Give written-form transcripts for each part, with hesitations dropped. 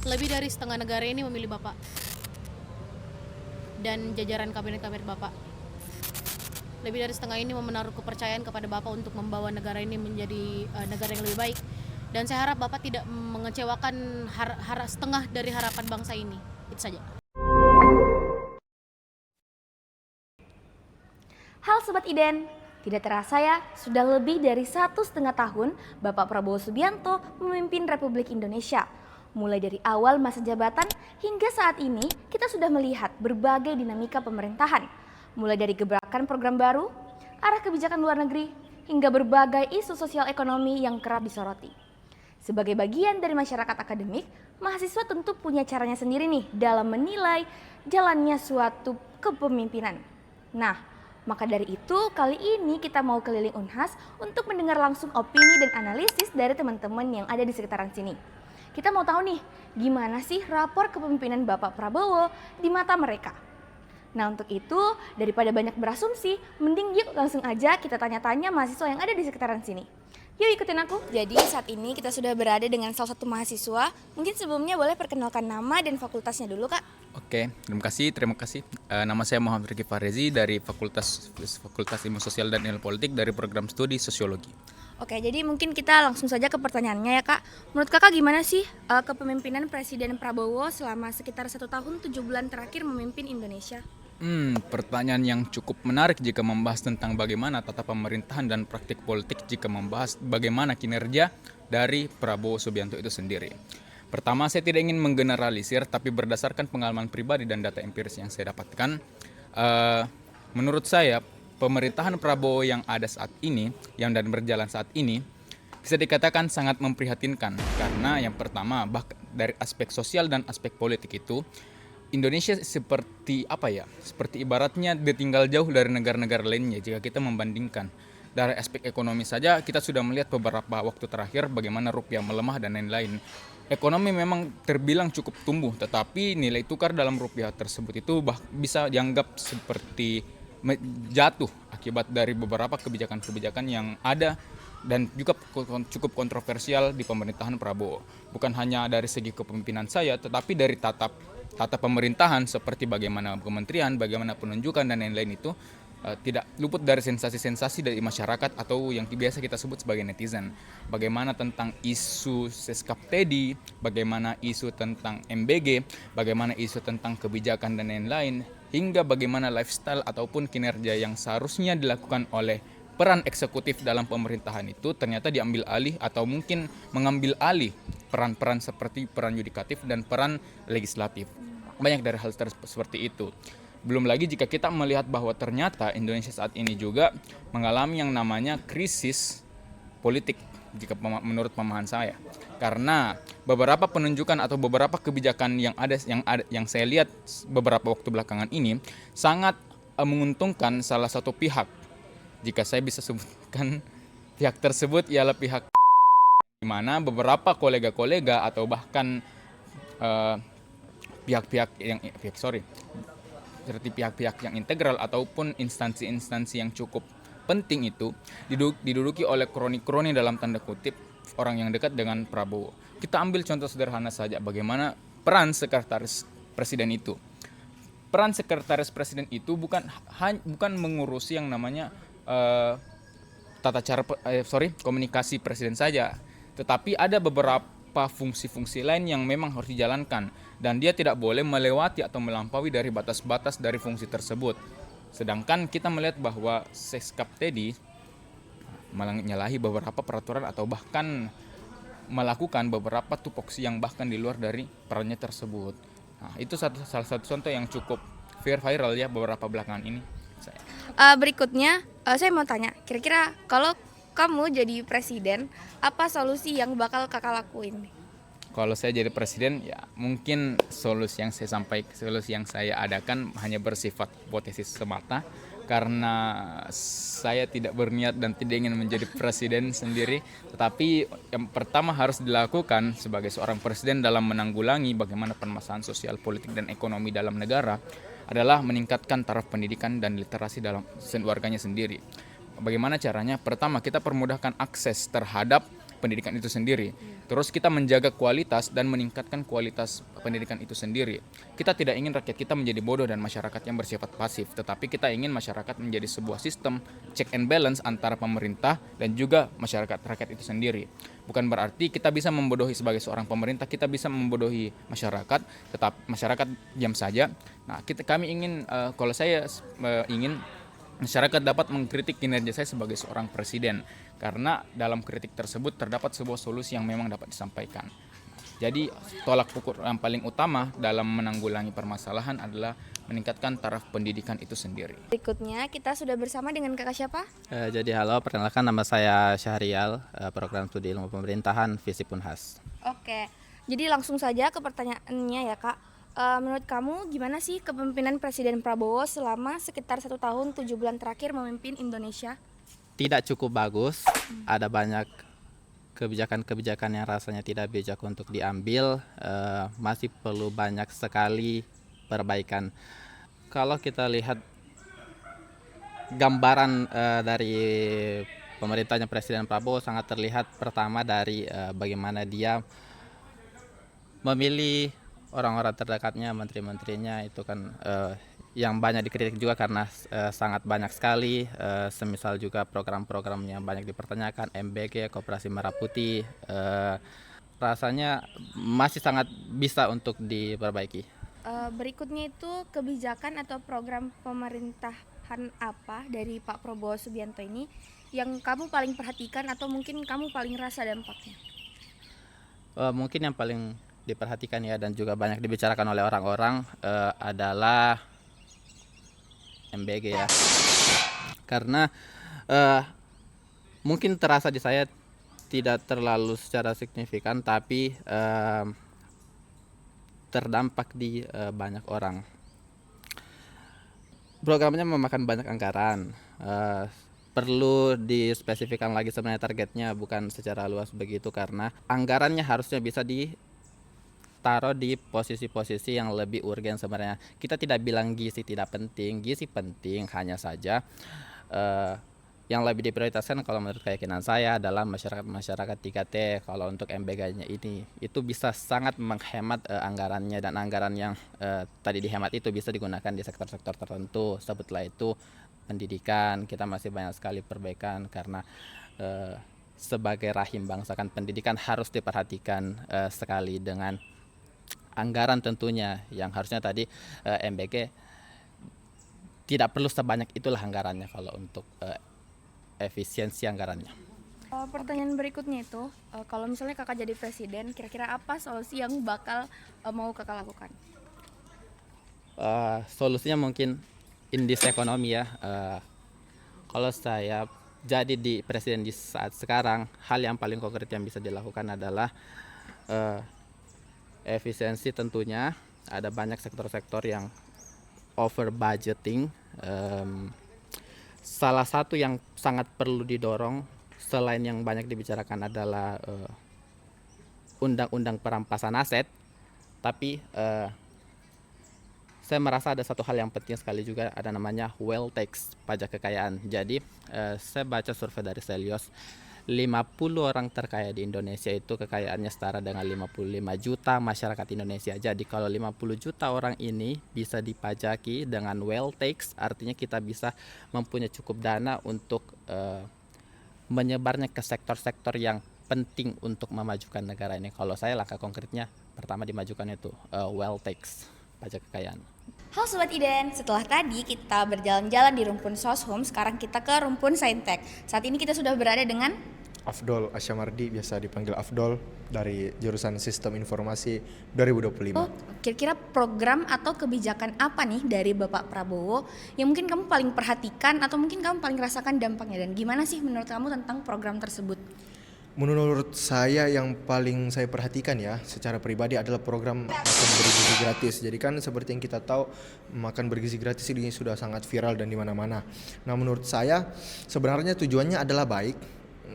Lebih dari setengah negara ini memilih Bapak dan jajaran kabinet-kabinet Bapak. Lebih dari setengah ini menaruh kepercayaan kepada Bapak untuk membawa negara ini menjadi negara yang lebih baik. Dan saya harap Bapak tidak mengecewakan setengah dari harapan bangsa ini. Itu saja. Hal Sobat Iden, tidak terasa ya, sudah lebih dari 1,5 tahun Bapak Prabowo Subianto memimpin Republik Indonesia. Mulai dari awal masa jabatan hingga saat ini, kita sudah melihat berbagai dinamika pemerintahan. Mulai dari gebrakan program baru, arah kebijakan luar negeri, hingga berbagai isu sosial ekonomi yang kerap disoroti. Sebagai bagian dari masyarakat akademik, mahasiswa tentu punya caranya sendiri nih dalam menilai jalannya suatu kepemimpinan. Nah, maka dari itu kali ini kita mau keliling Unhas untuk mendengar langsung opini dan analisis dari teman-teman yang ada di sekitaran sini. Kita mau tahu nih, gimana sih rapor kepemimpinan Bapak Prabowo di mata mereka? Nah untuk itu, daripada banyak berasumsi, mending yuk langsung aja kita tanya-tanya mahasiswa yang ada di sekitaran sini. Yuk ikutin aku. Jadi saat ini kita sudah berada dengan salah satu mahasiswa. Mungkin sebelumnya boleh perkenalkan nama dan fakultasnya dulu, Kak. Oke, terima kasih. Nama saya Muhammad Riki Farezi dari Fakultas Ilmu Sosial dan Ilmu Politik dari program studi Sosiologi. Oke, jadi mungkin kita langsung saja ke pertanyaannya ya, Kak. Menurut Kakak gimana sih kepemimpinan Presiden Prabowo selama sekitar 1 tahun 7 bulan terakhir memimpin Indonesia? Pertanyaan yang cukup menarik jika membahas tentang bagaimana tata pemerintahan dan praktik politik jika membahas bagaimana kinerja dari Prabowo Subianto itu sendiri. Pertama, saya tidak ingin menggeneralisir, tapi berdasarkan pengalaman pribadi dan data empiris yang saya dapatkan, menurut saya pemerintahan Prabowo yang ada saat ini, yang dan berjalan saat ini, bisa dikatakan sangat memprihatinkan karena yang pertama, dari aspek sosial dan aspek politik itu, Indonesia seperti seperti ibaratnya ditinggal jauh dari negara-negara lainnya jika kita membandingkan. Dari aspek ekonomi saja kita sudah melihat beberapa waktu terakhir bagaimana rupiah melemah dan lain-lain. Ekonomi memang terbilang cukup tumbuh, tetapi nilai tukar dalam rupiah tersebut itu bisa dianggap seperti jatuh akibat dari beberapa kebijakan-kebijakan yang ada dan juga cukup kontroversial di pemerintahan Prabowo. Bukan hanya dari segi kepemimpinan saya, tetapi dari tata pemerintahan seperti bagaimana kementerian, bagaimana penunjukan dan lain-lain itu tidak luput dari sensasi-sensasi dari masyarakat atau yang biasa kita sebut sebagai netizen. Bagaimana tentang isu seskap tedi, bagaimana isu tentang MBG, bagaimana isu tentang kebijakan dan lain-lain, hingga bagaimana lifestyle ataupun kinerja yang seharusnya dilakukan oleh peran eksekutif dalam pemerintahan itu ternyata diambil alih atau mungkin mengambil alih peran-peran seperti peran yudikatif dan peran legislatif. Banyak dari hal seperti itu. Belum lagi jika kita melihat bahwa ternyata Indonesia saat ini juga mengalami yang namanya krisis politik jika menurut pemahaman saya. Karena beberapa penunjukan atau beberapa kebijakan yang saya lihat beberapa waktu belakangan ini sangat menguntungkan salah satu pihak. Jika saya bisa sebutkan pihak tersebut ialah pihak di mana beberapa kolega-kolega atau bahkan seperti pihak-pihak yang integral ataupun instansi-instansi yang cukup penting itu diduduki oleh kroni-kroni dalam tanda kutip orang yang dekat dengan Prabowo. Kita ambil contoh sederhana saja bagaimana peran sekretaris presiden itu. Peran sekretaris presiden itu bukan mengurusi yang namanya komunikasi presiden saja, tetapi ada beberapa fungsi-fungsi lain yang memang harus dijalankan dan dia tidak boleh melewati atau melampaui dari batas-batas dari fungsi tersebut. Sedangkan kita melihat bahwa seskap tedi menyalahi beberapa peraturan atau bahkan melakukan beberapa tupoksi yang bahkan di luar dari perannya tersebut. Nah, itu salah satu contoh yang cukup viral ya beberapa belakangan ini. Berikutnya saya mau tanya, kira-kira kalau kamu jadi presiden, apa solusi yang bakal kakak lakuin? Kalau saya jadi presiden, ya mungkin solusi yang saya adakan hanya bersifat hipotesis semata, karena saya tidak berniat dan tidak ingin menjadi presiden sendiri. Tetapi yang pertama harus dilakukan sebagai seorang presiden dalam menanggulangi bagaimana permasalahan sosial, politik, dan ekonomi dalam negara adalah meningkatkan taraf pendidikan dan literasi dalam warganya sendiri. Bagaimana caranya? Pertama, kita permudahkan akses terhadap pendidikan itu sendiri. Terus kita menjaga kualitas dan meningkatkan kualitas pendidikan itu sendiri. Kita tidak ingin rakyat kita menjadi bodoh dan masyarakat yang bersifat pasif, tetapi kita ingin masyarakat menjadi sebuah sistem check and balance antara pemerintah dan juga masyarakat rakyat itu sendiri. Bukan berarti kita bisa membodohi sebagai seorang pemerintah, kita bisa membodohi masyarakat, tetap masyarakat diam saja. Nah, kami ingin, kalau saya ingin masyarakat dapat mengkritik kinerja saya sebagai seorang presiden, karena dalam kritik tersebut terdapat sebuah solusi yang memang dapat disampaikan. Jadi tolak ukur yang paling utama dalam menanggulangi permasalahan adalah meningkatkan taraf pendidikan itu sendiri. Berikutnya kita sudah bersama dengan kakak siapa? Jadi halo, perkenalkan nama saya Syahrial, program studi ilmu pemerintahan Visip Unhas. Oke, jadi langsung saja ke pertanyaannya ya kak. Menurut kamu gimana sih kepemimpinan Presiden Prabowo selama sekitar 1 tahun 7 bulan terakhir memimpin Indonesia? Tidak cukup bagus, ada banyak kebijakan-kebijakan yang rasanya tidak bijak untuk diambil, masih perlu banyak sekali perbaikan. Kalau kita lihat gambaran dari pemerintahnya Presiden Prabowo sangat terlihat pertama dari bagaimana dia memilih orang-orang terdekatnya, menteri-menterinya itu kan yang banyak dikritik juga karena sangat banyak sekali, semisal juga program-program yang banyak dipertanyakan, MBG, Koperasi Merah Putih, rasanya masih sangat bisa untuk diperbaiki. Berikutnya itu kebijakan atau program pemerintahan apa dari Pak Prabowo Subianto ini yang kamu paling perhatikan atau mungkin kamu paling rasa dampaknya? Mungkin yang paling diperhatikan ya dan juga banyak dibicarakan oleh orang-orang adalah MBG ya, karena mungkin terasa di saya tidak terlalu secara signifikan, tapi terdampak di banyak orang. Programnya memakan banyak anggaran, perlu dispesifikkan lagi sebenarnya targetnya bukan secara luas begitu, karena anggarannya harusnya bisa ditaruh di posisi-posisi yang lebih urgen sebenarnya. Kita tidak bilang gizi tidak penting, gizi penting, hanya saja yang lebih diprioritaskan kalau menurut keyakinan saya adalah masyarakat 3T. Kalau untuk MBG-nya ini itu bisa sangat menghemat anggarannya, dan anggaran yang tadi dihemat itu bisa digunakan di sektor-sektor tertentu. Sebutlah itu pendidikan, kita masih banyak sekali perbaikan karena sebagai rahim bangsa kan pendidikan harus diperhatikan sekali dengan anggaran tentunya yang harusnya tadi MBG tidak perlu sebanyak itulah anggarannya kalau untuk efisiensi anggarannya. Pertanyaan berikutnya itu, kalau misalnya kakak jadi presiden, kira-kira apa solusi yang bakal mau kakak lakukan? Solusinya mungkin indis ekonomi ya. Kalau saya jadi di presiden di saat sekarang, hal yang paling konkret yang bisa dilakukan adalah efisiensi tentunya. Ada banyak sektor-sektor yang over budgeting. Salah satu yang sangat perlu didorong selain yang banyak dibicarakan adalah undang-undang perampasan aset, tapi saya merasa ada satu hal yang penting sekali juga, ada namanya wealth tax, pajak kekayaan. Jadi saya baca survei dari Selios, 50 orang terkaya di Indonesia itu kekayaannya setara dengan 55 juta masyarakat Indonesia. Jadi kalau 50 juta orang ini bisa dipajaki dengan wealth tax, artinya kita bisa mempunyai cukup dana untuk menyebarnya ke sektor-sektor yang penting untuk memajukan negara ini. Kalau saya langkah konkretnya pertama dimajukan itu wealth tax, pajak kekayaan. Halo Sobat Iden, setelah tadi kita berjalan-jalan di rumpun Soshum, sekarang kita ke rumpun Saintek. Saat ini kita sudah berada dengan Afdol Asyamardi, biasa dipanggil Afdol, dari jurusan Sistem Informasi 2025. Kira-kira program atau kebijakan apa nih dari Bapak Prabowo yang mungkin kamu paling perhatikan atau mungkin kamu paling rasakan dampaknya, dan gimana sih menurut kamu tentang program tersebut? Menurut saya yang paling saya perhatikan ya secara pribadi adalah program makan bergizi gratis. Jadi kan seperti yang kita tahu, makan bergizi gratis ini sudah sangat viral dan di mana-mana. Nah, menurut saya sebenarnya tujuannya adalah baik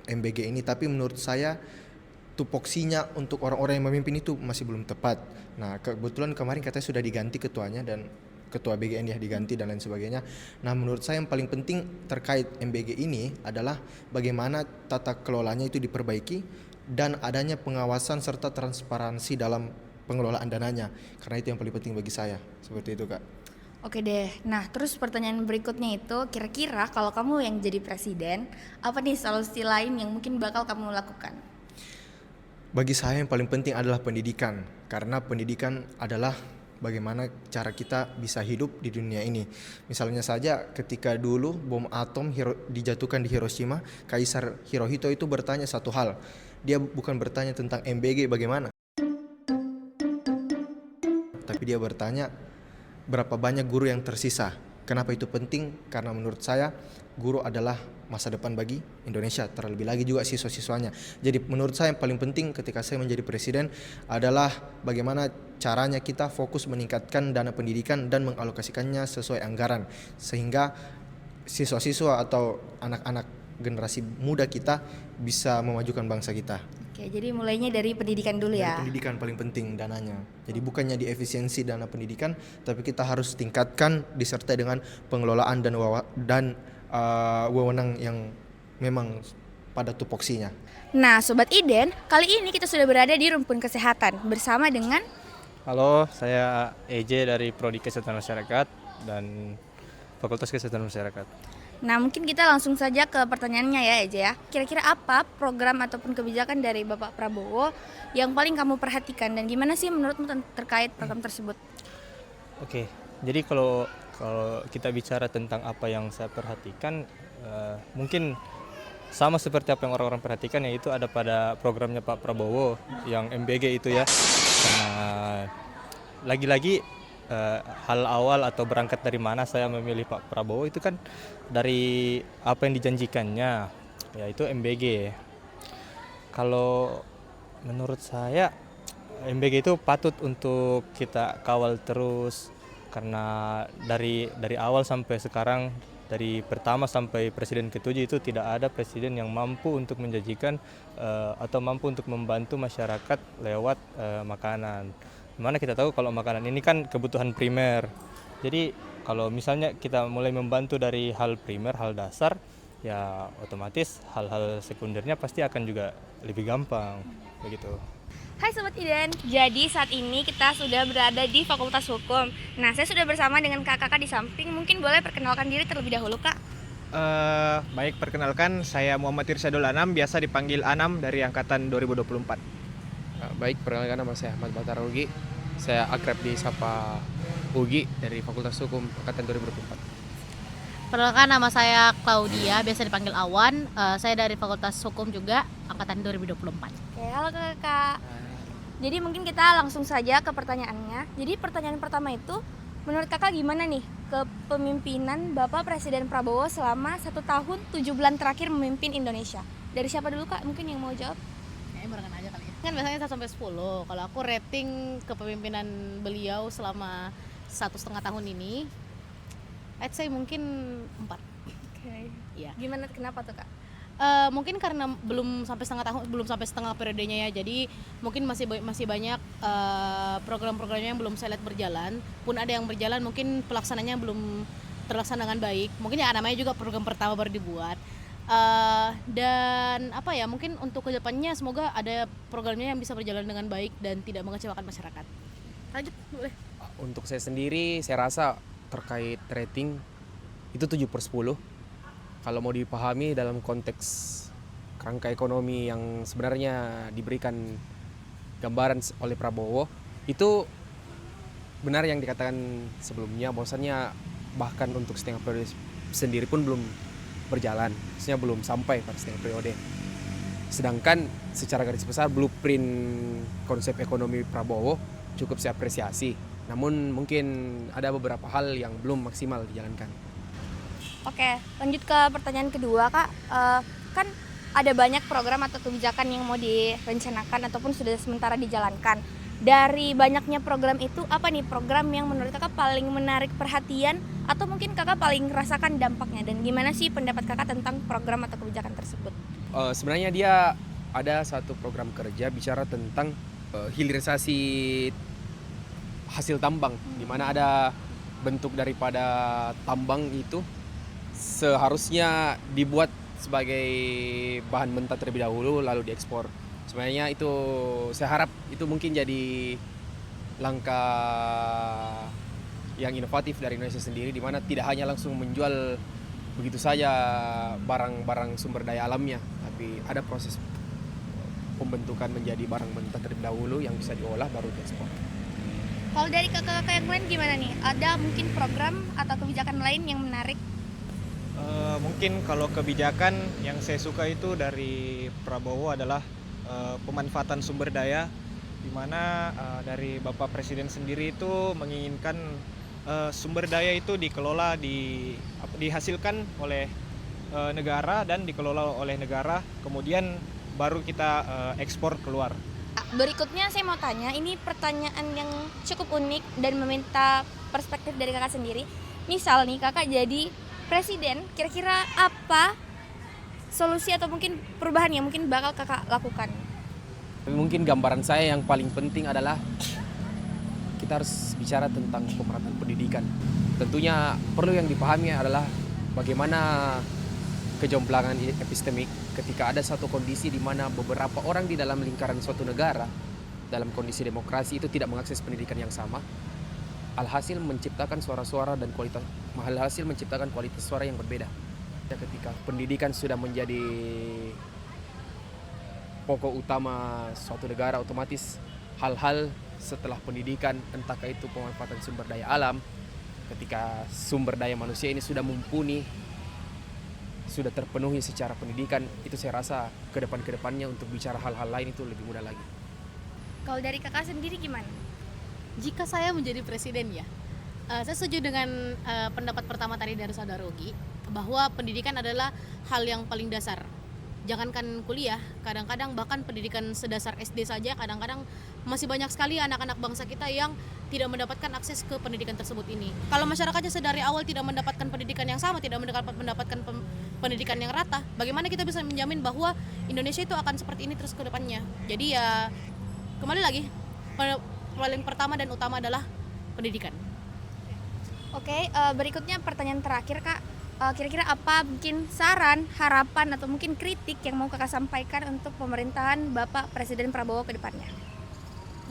MBG ini, tapi menurut saya tupoksinya untuk orang-orang yang memimpin itu masih belum tepat. Nah, kebetulan kemarin katanya sudah diganti ketuanya, dan ketua BGN ya diganti dan lain sebagainya. Nah, menurut saya yang paling penting terkait MBG ini adalah bagaimana tata kelolanya itu diperbaiki dan adanya pengawasan serta transparansi dalam pengelolaan dananya. Karena itu yang paling penting bagi saya. Seperti itu, Kak. Oke deh, nah terus pertanyaan berikutnya itu, kira-kira kalau kamu yang jadi presiden, apa nih solusi lain yang mungkin bakal kamu lakukan? Bagi saya yang paling penting adalah pendidikan, karena pendidikan adalah bagaimana cara kita bisa hidup di dunia ini. Misalnya saja ketika dulu bom atom dijatuhkan di Hiroshima, Kaisar Hirohito itu bertanya satu hal. Dia bukan bertanya tentang MBG bagaimana, tapi dia bertanya berapa banyak guru yang tersisa. Kenapa itu penting? Karena menurut saya guru adalah masa depan bagi Indonesia, terlebih lagi juga siswa-siswanya. Jadi menurut saya yang paling penting ketika saya menjadi presiden adalah bagaimana caranya kita fokus meningkatkan dana pendidikan dan mengalokasikannya sesuai anggaran, sehingga siswa-siswa atau anak-anak generasi muda kita bisa memajukan bangsa kita. Oke, jadi mulainya dari pendidikan dulu ya. Dari pendidikan paling penting dananya. Jadi bukannya di efisiensi dana pendidikan, tapi kita harus tingkatkan disertai dengan pengelolaan dan wewenang yang memang pada tupoksinya. Nah, Sobat Iden, kali ini kita sudah berada di Rumpun Kesehatan bersama dengan Halo, saya EJ dari Prodi Kesehatan Masyarakat dan Fakultas Kesehatan Masyarakat. Nah, mungkin kita langsung saja ke pertanyaannya ya, Eja ya. Kira-kira apa program ataupun kebijakan dari Bapak Prabowo yang paling kamu perhatikan dan gimana sih menurutmu terkait program tersebut? Oke, jadi kalau kita bicara tentang apa yang saya perhatikan, mungkin sama seperti apa yang orang-orang perhatikan, yaitu ada pada programnya Pak Prabowo yang MBG itu ya. Karena lagi-lagi hal awal atau berangkat dari mana saya memilih Pak Prabowo itu kan dari apa yang dijanjikannya, yaitu MBG. Kalau menurut saya MBG itu patut untuk kita kawal terus, karena dari awal sampai sekarang, dari pertama sampai presiden ke-7 itu tidak ada presiden yang mampu untuk menjanjikan atau mampu untuk membantu masyarakat lewat makanan. Mana kita tahu kalau makanan ini kan kebutuhan primer. Jadi kalau misalnya kita mulai membantu dari hal primer, hal dasar, ya otomatis hal-hal sekundernya pasti akan juga lebih gampang begitu. Hai Sobat Iden, jadi saat ini kita sudah berada di Fakultas Hukum. Nah, saya sudah bersama dengan kakak-kakak di samping. Mungkin boleh perkenalkan diri terlebih dahulu, Kak. Baik, perkenalkan saya Muhammad Irsyadul Anam, biasa dipanggil Anam dari angkatan 2024. Baik, perkenalkan nama saya Ahmad Batar Ugi. Saya akrab disapa Ugi dari Fakultas Hukum angkatan 2024. Perkenalkan, nama saya Claudia, biasa dipanggil Awan. Saya dari Fakultas Hukum juga, angkatan 2024. Oke, halo kakak. Jadi mungkin kita langsung saja ke pertanyaannya. Jadi pertanyaan pertama itu, menurut kakak gimana nih kepemimpinan Bapak Presiden Prabowo selama 1 tahun 7 bulan terakhir memimpin Indonesia? Dari siapa dulu Kak? Mungkin yang mau jawab? Kayaknya barengan aja kali ya. Kan biasanya 1 sampai 10. Kalau aku rating kepemimpinan beliau selama 1,5 tahun ini, I'd say mungkin 4. Oke. Iya. Gimana, kenapa tuh Kak? Mungkin karena belum sampai setengah periodenya ya, jadi mungkin masih banyak program-programnya yang belum saya lihat berjalan. Pun ada yang berjalan, mungkin pelaksananya belum terlaksana dengan baik. Mungkin ya namanya juga program pertama baru dibuat. Dan apa ya, mungkin untuk kedepannya semoga ada programnya yang bisa berjalan dengan baik dan tidak mengecewakan masyarakat. Lanjut, boleh. Untuk saya sendiri, saya rasa terkait rating itu 7/10. Kalau mau dipahami dalam konteks kerangka ekonomi yang sebenarnya diberikan gambaran oleh Prabowo, itu benar yang dikatakan sebelumnya, bahwasannya bahkan untuk setengah periode sendiri pun belum berjalan, maksudnya belum sampai pada setengah periode. Sedangkan secara garis besar blueprint konsep ekonomi Prabowo cukup saya apresiasi, namun mungkin ada beberapa hal yang belum maksimal dijalankan. Oke, lanjut ke pertanyaan kedua Kak. Kan ada banyak program atau kebijakan yang mau direncanakan ataupun sudah sementara dijalankan. Dari banyaknya program itu, apa nih program yang menurut kakak paling menarik perhatian atau mungkin kakak paling rasakan dampaknya, dan gimana sih pendapat kakak tentang program atau kebijakan tersebut? Sebenarnya dia ada satu program kerja bicara tentang hilirisasi hasil tambang, di mana ada bentuk daripada tambang itu seharusnya dibuat sebagai bahan mentah terlebih dahulu lalu diekspor. Sebenarnya itu saya harap itu mungkin jadi langkah yang inovatif dari Indonesia sendiri, di mana tidak hanya langsung menjual begitu saja barang-barang sumber daya alamnya, tapi ada proses pembentukan menjadi barang mentah terlebih dahulu yang bisa diolah baru diekspor. Kalau dari kakak-kakak yang lain gimana nih? Ada mungkin program atau kebijakan lain yang menarik? Mungkin kalau kebijakan yang saya suka itu dari Prabowo adalah pemanfaatan sumber daya, di mana dari Bapak Presiden sendiri itu menginginkan sumber daya itu dikelola dihasilkan oleh negara dan dikelola oleh negara, kemudian baru kita ekspor keluar. Berikutnya saya mau tanya, ini pertanyaan yang cukup unik dan meminta perspektif dari kakak sendiri. Misal nih kakak jadi presiden, kira-kira apa solusi atau mungkin perubahan yang mungkin bakal kakak lakukan? Tapi mungkin gambaran saya yang paling penting adalah kita harus bicara tentang pemerataan pendidikan. Tentunya perlu yang dipahami adalah bagaimana kejomblangan epistemik ketika ada satu kondisi di mana beberapa orang di dalam lingkaran suatu negara dalam kondisi demokrasi itu tidak mengakses pendidikan yang sama, alhasil menciptakan suara-suara dan alhasil menciptakan kualitas suara yang berbeda. Ketika pendidikan sudah menjadi pokok utama suatu negara, otomatis hal-hal setelah pendidikan, entahkah itu pemanfaatan sumber daya alam, ketika sumber daya manusia ini sudah mumpuni, sudah terpenuhi secara pendidikan, itu saya rasa kedepannya untuk bicara hal-hal lain itu lebih mudah lagi. Kalau dari kakak sendiri gimana? Jika saya menjadi presiden ya, saya setuju dengan pendapat pertama tadi dari saudara Ogi, bahwa pendidikan adalah hal yang paling dasar. Jangankan kuliah, kadang-kadang bahkan pendidikan sedasar SD saja kadang-kadang masih banyak sekali anak-anak bangsa kita yang tidak mendapatkan akses ke pendidikan tersebut ini. Kalau masyarakatnya sedari awal tidak mendapatkan pendidikan yang sama, tidak mendapatkan pendidikan yang rata, bagaimana kita bisa menjamin bahwa Indonesia itu akan seperti ini terus ke depannya? Jadi ya kembali lagi, paling pertama dan utama adalah pendidikan. Oke, berikutnya pertanyaan terakhir kak. Kira-kira apa mungkin saran, harapan atau mungkin kritik yang mau kakak sampaikan untuk pemerintahan Bapak Presiden Prabowo ke depannya?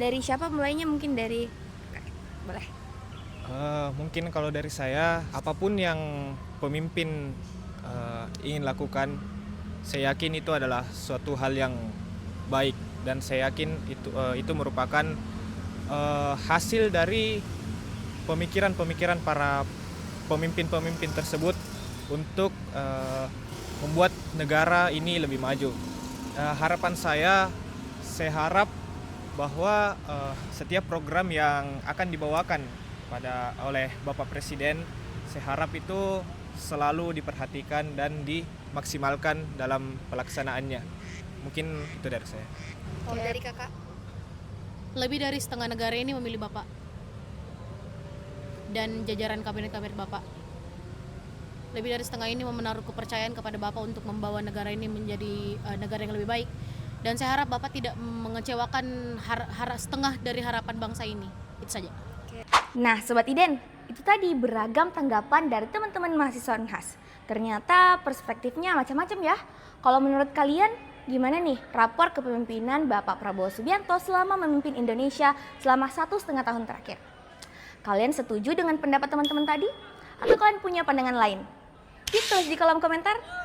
Dari siapa mulainya? Mungkin dari boleh. Mungkin kalau dari saya, apapun yang pemimpin ingin lakukan, saya yakin itu adalah suatu hal yang baik, dan saya yakin itu merupakan hasil dari pemikiran-pemikiran para pemimpin-pemimpin tersebut untuk membuat negara ini lebih maju. Harapan saya harap bahwa setiap program yang akan dibawakan oleh Bapak Presiden, saya harap itu selalu diperhatikan dan dimaksimalkan dalam pelaksanaannya. Mungkin itu dari saya. Kalau dari kakak? Lebih dari setengah negara ini memilih Bapak dan jajaran kabinet-kabinet Bapak. Lebih dari setengah ini menaruh kepercayaan kepada Bapak untuk membawa negara ini menjadi negara yang lebih baik. Dan saya harap Bapak tidak mengecewakan setengah dari harapan bangsa ini. Itu saja. Nah, Sobat Iden, itu tadi beragam tanggapan dari teman-teman mahasiswa Unhas. Ternyata perspektifnya macam-macam ya. Kalau menurut kalian, gimana nih rapor kepemimpinan Bapak Prabowo Subianto selama memimpin Indonesia selama 1,5 tahun terakhir? Kalian setuju dengan pendapat teman-teman tadi? Atau kalian punya pandangan lain? Tulis di kolom komentar.